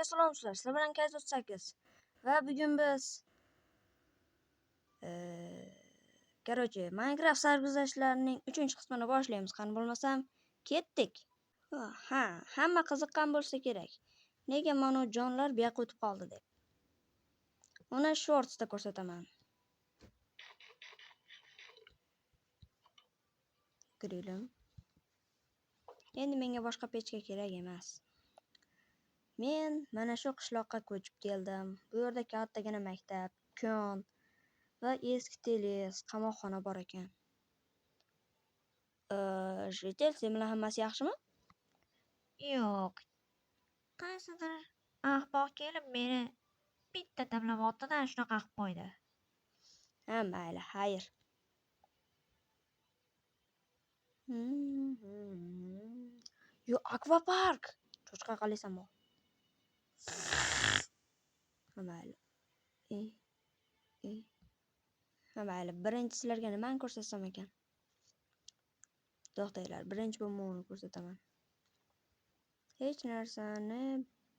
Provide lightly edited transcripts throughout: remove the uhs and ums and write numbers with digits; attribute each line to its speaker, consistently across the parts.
Speaker 1: Salom sizlar. Sizlar bilan KZ38 va bugun biz короче, Minecraft sarguzashtlarining 3-qismini boshlaymiz. Qani bo'lmasam, ketdik. Ha, hamma qiziqqan bo'lsa kerak. Nega mana jonlar bu yoqqa o'tib qoldi deb. Uni shortsda ko'rsataman. Grilim. Endi menga boshqa pechka kerak emas. Men mana shu qishloqqa ko'chib keldim. Bu yerda kattagina maktab, kon va eski teles, qamoqxona bor ekan. Jetel, sen bilan hammasi yaxshimi?
Speaker 2: Yo'q. Qaysidir ahmoq kelib meni bitta damlamoqda shunaqa qilib qo'ydi.
Speaker 1: Ha, mayli, xayr. Yo, akvapark. Cho'chqa qalasan bu. Ha, mayli. Ha, mayli. Birinchi sizlarga nimani ko'rsatsam ekan? To'xtanglar, birinchi bo'lmog'ini ko'rsataman. Hech narsani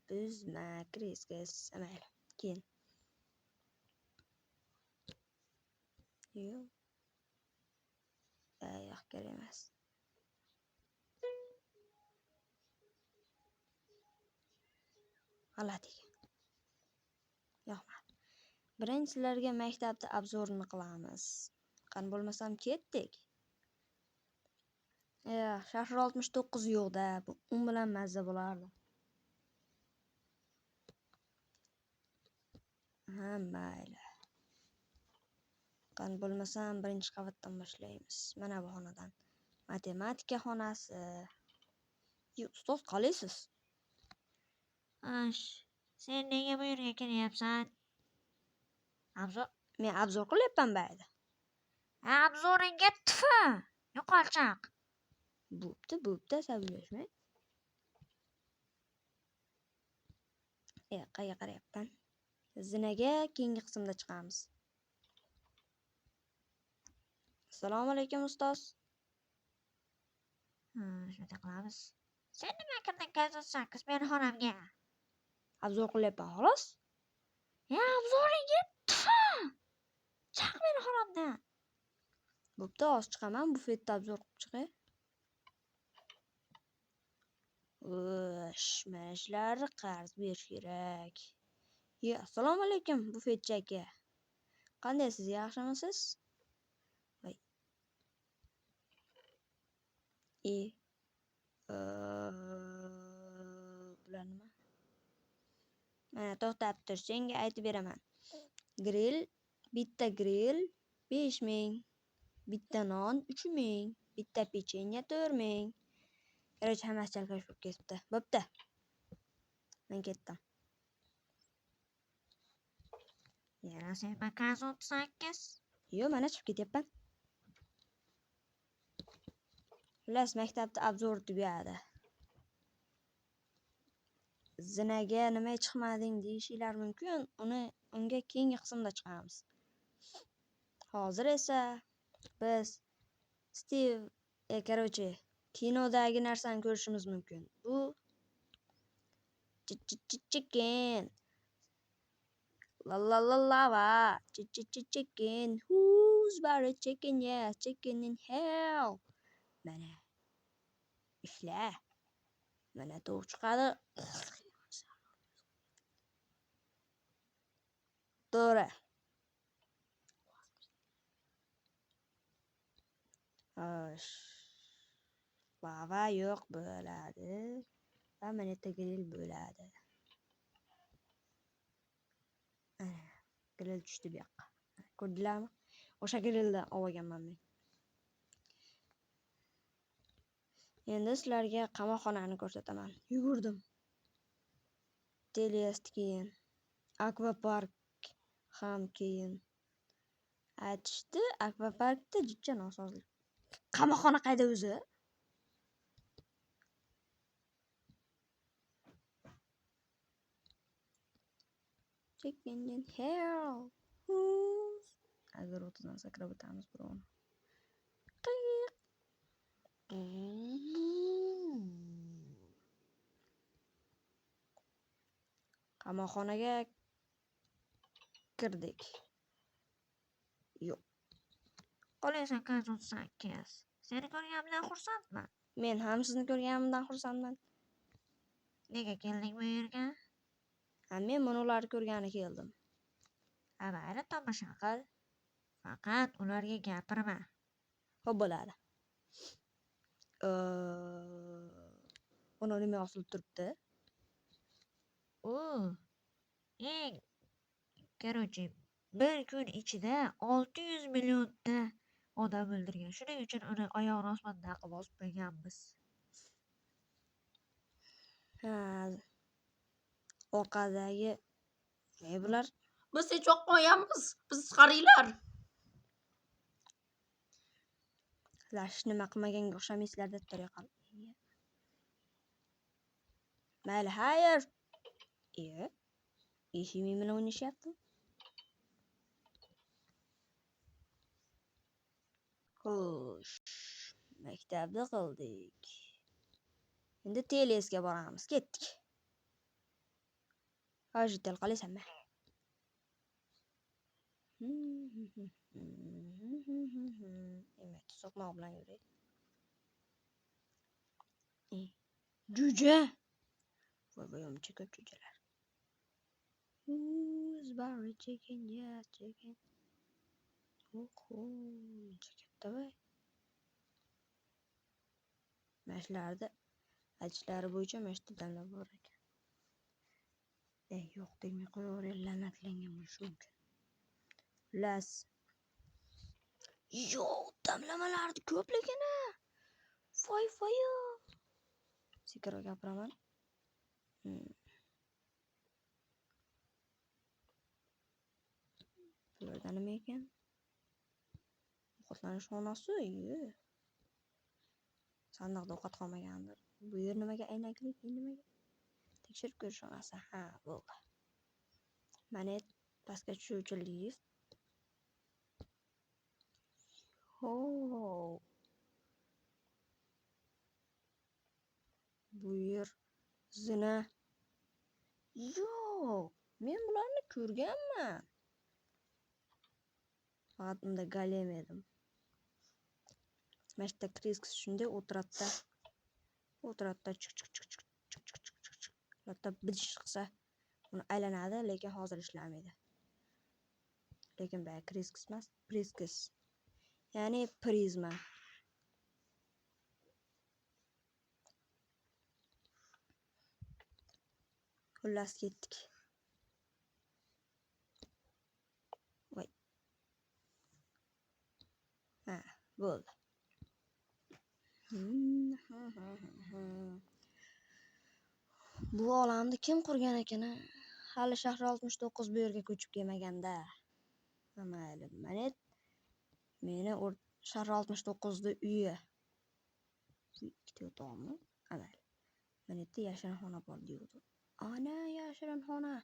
Speaker 1: buzma, Kriskis. Ha, mayli. Keyin. Yo'q. Yo'q, kerak emas. G'alati ekan. Yo'qmadi. Birinchilarga maktabda obzorini qilamiz. Qani bo'lmasam ketdik. Shahar 69 yo'qda. U bilan mazza bo'lardi. Ha, mayli. Qani bo'lmasam birinchi qavatdan boshlaymiz. Mana bu xonadan. Matematika xonasi. Ustoz, qalaysiz?
Speaker 2: Sen nega bu yerga kelyapsan?
Speaker 1: Men obzor qilyapman bayda.
Speaker 2: Obzoringga tfu! Yo'qolchaq.
Speaker 1: Bo'pti, sabrlashmang. Qayerga qarayapman? Zinaga keyingi qismda chiqamiz. Assalomu alaykum ustoz.
Speaker 2: Shunday qilamiz. Sen nima kirding KZ38 meni xonamga?
Speaker 1: Obzor qilyapman, xolos.
Speaker 2: Obzoringga tfu! Chiq meni xonamdan.
Speaker 1: Bo'pti, hozir chiqaman, bufetda obzor qilib chiqay. Mana shularni qarz berish kerak. Assalomu alaykum, bufetchi aka. Qandaysiz, yaxshimisiz? Voy. Bular nima? Mana to'xtab tur, senga aytib beraman. Bitta grill 5000, bitta non 3000, bitta pechenye 4000. Короче, hammasi chalkash bo'lib ketibdi. Bo'pti. Men ketdim.
Speaker 2: Yana sen KZ38?
Speaker 1: Yo'q, mana chiqib ketyapman. Xullas, maktabda obzor tugadi. Zinaga nima chiqmading deyishinglar mumkin. Unga keyingi qismda chiqamiz. Hozir esa biz короче, kinodagi narsani ko'rishimiz mumkin. Bu chicken. La la la lava. Chicken. Who's about a chicken? Yes, chicken in hell. Mana. Ishla. Mana tovuq chiqadi. To'g'ri. Lava yo'q bo'ladi. Va mana grill bo'ladi. Grill tushdi bu yoqqa. Ko'rdinglarmi? O'sha grilldan olganman men. Endi sizlarga qamoqxonani ko'rsataman. Yugurdim. Telest keyin. Akvapark ham keyin. Aytishdi, akvaparkda jichcha nosozlik. Qamoqxona qayda o'zi? Chicken in hell. Agar o'tidan sakrab o'tamiz birovni. Qamoqxonaga kirdik. Yo'q.
Speaker 2: Qo'laysan Kazon 8. Seni ko'rganimdan xursandman.
Speaker 1: Men ham sizni ko'rganimdan xursandman.
Speaker 2: Nega kelding bu yerga?
Speaker 1: Men mana ularni ko'rgani keldim.
Speaker 2: Mayli, tomosha qil. Faqat ularga gapirma.
Speaker 1: Xo'p bo'ladi. Uni nima osilib turibdi?
Speaker 2: Eng Короче, bir kun ichida 600 millionta odam o'ldirgan. Shuning uchun uni oyog'ini osmonda qilib osib qo'yganmiz.
Speaker 1: Orqadagi bular
Speaker 3: Biz hech vaqt qo'yamiz. Biz qaranglar.
Speaker 1: hech nima qilmaganga o'xshamaysizlar deb turyoqol. Mayli, xayr. Eshitmay bilan o'ynashyapti. Xo'sh, maktabda qildik. Endi telesga boramiz. Ketdik. Hojitel qolaysanmi? So'qmoq bilan yuray. Jo'ja. Voy, uncha ko'p jo'jalar. Who's Barry chicken? Yes, chicken. Uncha katta voy. Mashlarda aytishlari bo'yicha mashta damlab bor ekan. Yo'q degmay qo'yaver, la'natlangan bo'lishi mumkin. Las. Yo'q, damlamalarni ko'pligini. Voy. Sekinroq gapiraman. Bularda nima ekan? Ovqatlanish xonasi. Sandiqda ovqat qolmagandir. Bu yer nimaga aynakli? Nimaga? Tekshirib ko'rish xonasi. Bo'ldi. Mana pastga tushuvchi lift. Bu yer zina. Yo'q, men bularni ko'rganman. Faqat unda galem edim. Mashta krisk shunday o'tiratda chiq. Latta bidish qilsa uni aylanadi, lekin hozir ishlamaydi. Lekin bu krisk emas, priskus. Ya'ni prizma. Xullas ketdik. Voy. Bo'ldi. Bu olamni kim qurgan ekan? Hali shahri 69 bu yerga ko'chib kelmaganda. Mayli, mana meni shahri 69da uyi. Ikkita o'tog'mi? Mayli. Mana yerda yashirinxona bor deydi. Ana, yashirinxona.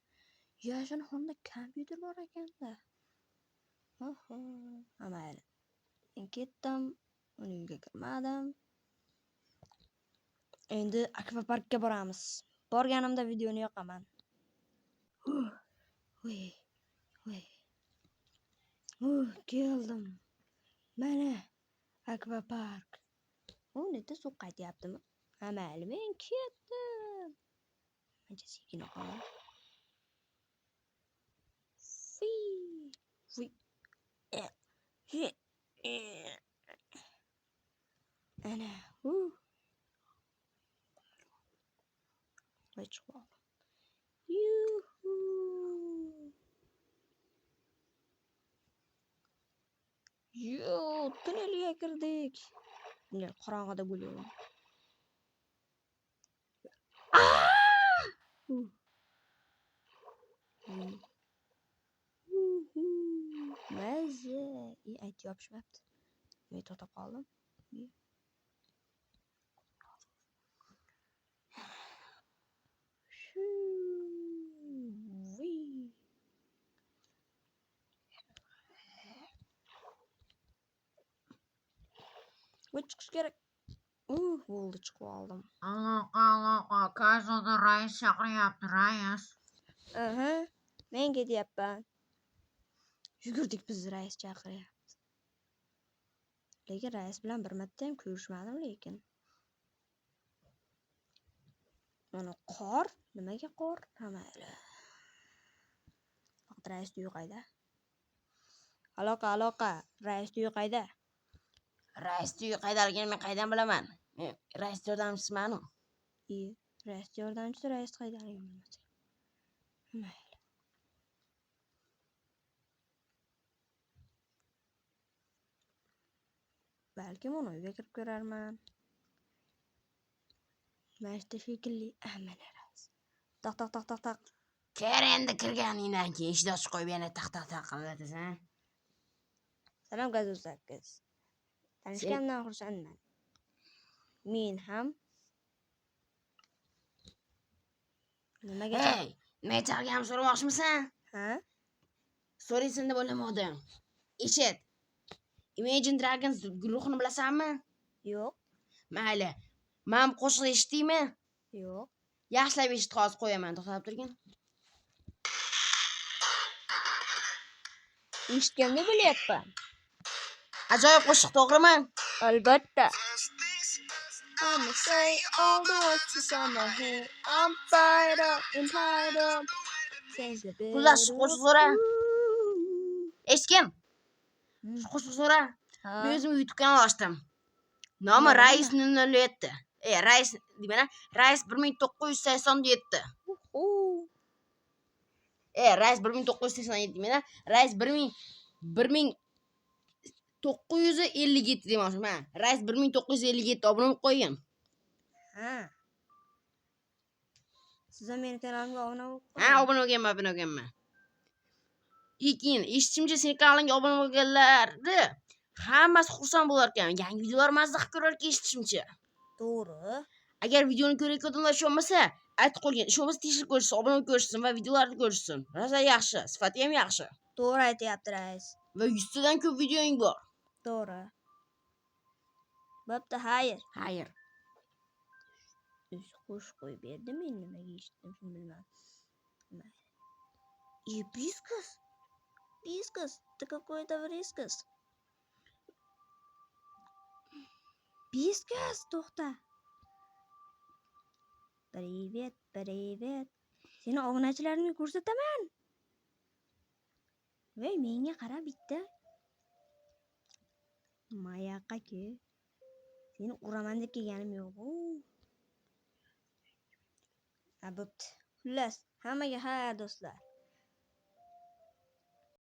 Speaker 1: Yashirinxonada kompyuter bor ekanda. Mayli. Men ketdim. Uni uyga kirmadim. Endi akvaparkka boramiz. Borganimda videoni yoqaman. Voy. Keldim. Mana akvapark. Nega suv qaytyaptimi? Mayli, men ketdim. Ancha sekin qolaman. Ana, voy chiqib oldim. Yuhu. Yo'q, tunnelga kirdik. Tunnel qorong'ida bo'lyapti. Mazza. Ayt yopishmabdi. Men to'xtab qoldim. Voy chiqish kerak. Bo'ldi, chiqib oldim.
Speaker 2: Aloqa. Kazonda rais chaqiryapti, rais.
Speaker 1: Aha, men ketyapman. Yugurdik biz rais chaqiryapti. Lekin rais bilan bir marta ham ko'rishmadim lekin. Mana qor, nimaga qor? Mayli. Faqat rais uyi qayda? Aloqa, rais uyi qayda?
Speaker 3: Rais uyi qaydaligini men qaydan bilaman? Men rais yordamchisiman.
Speaker 1: Rais yordamchisi rais qaydaligini bilmasak. Mayli. Balkim uni uyga kirib ko'rarman. Mashta shekilli. Mana rais. Taq.
Speaker 3: Kir endi kirganingdan keyin eshikni ochib qo'yib yana taq qilib.
Speaker 1: Salom gazoz 8. Tanishganimdan xursandman. Men ham nimaga
Speaker 3: Hey, nima chaqirganimni so'ramoqchimisan?
Speaker 1: Ha?
Speaker 3: So'raysan deb o'ylamadim. Eshit. Imagine Dragons guruhini bilasanmi?
Speaker 1: Yo'q.
Speaker 3: Mayli. Men qo'shiq eshitdingmi?
Speaker 1: Yo'q.
Speaker 3: Yaxshilab eshit, hozir qo'yaman. To'xtab turgin.
Speaker 1: Eshitganimni bilyapman.
Speaker 3: Ajoyib qo'shiq, to'g'rimi?
Speaker 1: Albatta. I'ma say all the words that's on my head. I'm fired up and tired up.
Speaker 3: Xullas, shu qo'shiq so'ra. Eshitgin.
Speaker 1: Hmm.
Speaker 3: Shu qo'shiq so'ra.
Speaker 1: Ha.
Speaker 3: Men o'zim YouTube kanal ochdim. Nomi Rais 007. Rais demana, Rais 1987. Rais 1987 demana, Rais 1957 demoqchiman. Rais 1957 obuna bo'lib qo'ygan.
Speaker 1: Ha. Siz ham meni kanalimga obuna bo'lib
Speaker 3: Ha, obuna bo'lganman. Lekin eshitishimcha sen kanalingga obuna bo'lganlarni hammasi xursand bo'lar ekan. Yangi videolar mazza qilib ko'rar ekan eshitishimcha.
Speaker 1: To'g'ri.
Speaker 3: Agar videoni ko'rayotgan odamlar ishonmasa, aytib qo'ygan. Ishonmasa tekshirib ko'rishsin, obuna bo'lib ko'rishsin va videolarni ko'rishsin. Rosa yaxshi, sifati ham yaxshi.
Speaker 1: To'g'ri aytyapti rais.
Speaker 3: Va 100 tadan ko'p videoing bor.
Speaker 1: To'g'ri. Bo'pti, xayr.
Speaker 3: Xayr.
Speaker 1: Qo'sh qo'yib berdi, men nimaga eshitdim shuni bilmadim. Piskas, ты какой-то врискас. Piskas, to'xta. Привет. Seni obunachilarimga ko'rsataman. Voy, menga qara bitta. Mayaqqa-ku. Seni uraman deb kelganim yo'q. Bo'pti. Xullas, hammaga xayr do'stlar.